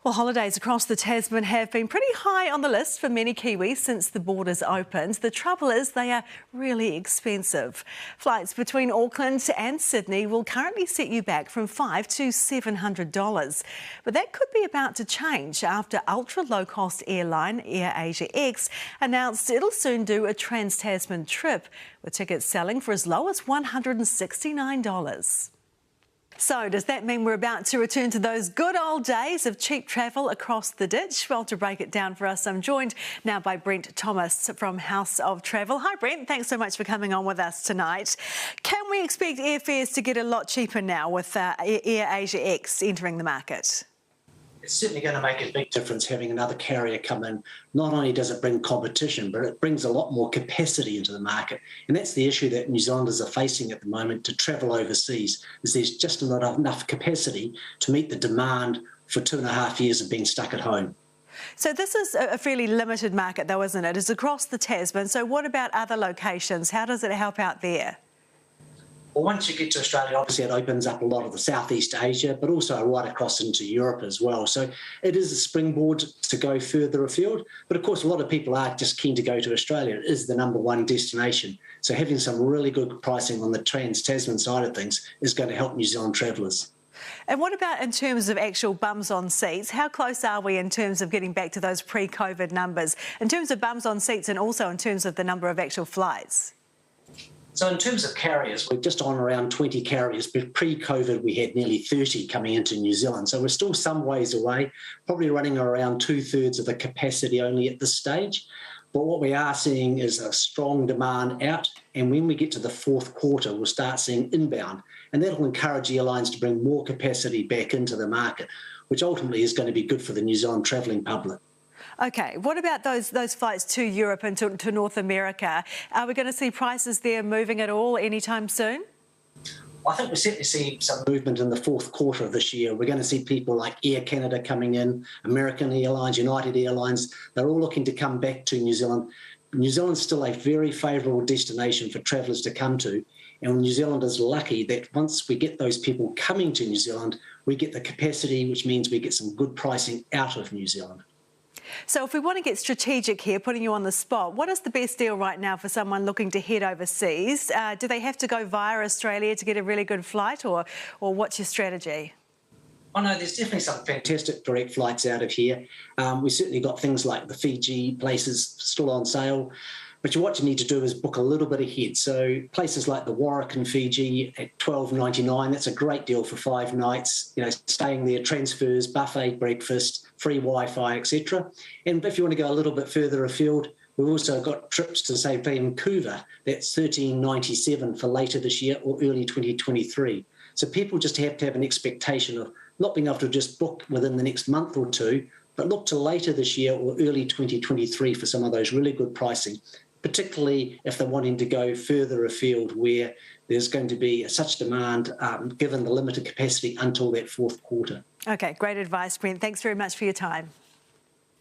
Well, holidays across the Tasman have been pretty high on the list for many Kiwis since the borders opened. The trouble is they are really expensive. Flights between Auckland and Sydney will currently set you back from $500 to $700. But that could be about to change after ultra-low-cost airline AirAsiaX announced it'll soon do a Trans-Tasman trip, with tickets selling for as low as $169. So does that mean we're about to return to those good old days of cheap travel across the ditch? Well, to break it down for us, I'm joined now by Brent Thomas from House of Travel. Hi, Brent. Thanks so much for coming on with us tonight. Can we expect airfares to get a lot cheaper now with AirAsiaX entering the market? It's certainly going to make a big difference having another carrier come in. Not only does it bring competition, but it brings a lot more capacity into the market. And that's the issue that New Zealanders are facing at the moment to travel overseas, is there's just not enough capacity to meet the demand for 2.5 years of being stuck at home. So this is a fairly limited market though, isn't it? It's across the Tasman. So what about other locations? How does it help out there? Well, once you get to Australia, obviously it opens up a lot of the Southeast Asia, but also right across into Europe as well. So it is a springboard to go further afield. But of course, a lot of people are just keen to go to Australia. It is the #1 destination. So having some really good pricing on the Trans-Tasman side of things is going to help New Zealand travellers. And what about in terms of actual bums on seats? How close are we in terms of getting back to those pre-COVID numbers, in terms of bums on seats and also in terms of the number of actual flights? So in terms of carriers, we're just on around 20 carriers, but pre-COVID we had nearly 30 coming into New Zealand. So we're still some ways away, probably running around 2/3 of the capacity only at this stage. But what we are seeing is a strong demand out. And when we get to the fourth quarter, we'll start seeing inbound. And that'll encourage airlines to bring more capacity back into the market, which ultimately is going to be good for the New Zealand travelling public. OK, what about those flights to Europe and to North America? Are we going to see prices there moving at all anytime soon? I think we'll certainly see some movement in the fourth quarter of this year. We're going to see people like Air Canada coming in, American Airlines, United Airlines. They're all looking to come back to New Zealand. New Zealand's still a very favourable destination for travellers to come to. And New Zealand is lucky that once we get those people coming to New Zealand, we get the capacity, which means we get some good pricing out of New Zealand. So if we want to get strategic here, putting you on the spot, what is the best deal right now for someone looking to head overseas? Do they have to go via Australia to get a really good flight, or what's your strategy? Oh no, there's definitely some fantastic direct flights out of here. We've certainly got things like the Fiji places still on sale. But what you need to do is book a little bit ahead. So places like the Warwick in Fiji at $12.99, that's a great deal for 5 nights. You know, staying there, transfers, buffet breakfast, free Wi-Fi, etc. And if you want to go a little bit further afield, we've also got trips to, say, Vancouver. That's $13.97 for later this year or early 2023. So people just have to have an expectation of not being able to just book within the next month or two, but look to later this year or early 2023 for some of those really good pricing, particularly if they're wanting to go further afield where there's going to be such demand given the limited capacity until that fourth quarter. OK, great advice, Brent. Thanks very much for your time.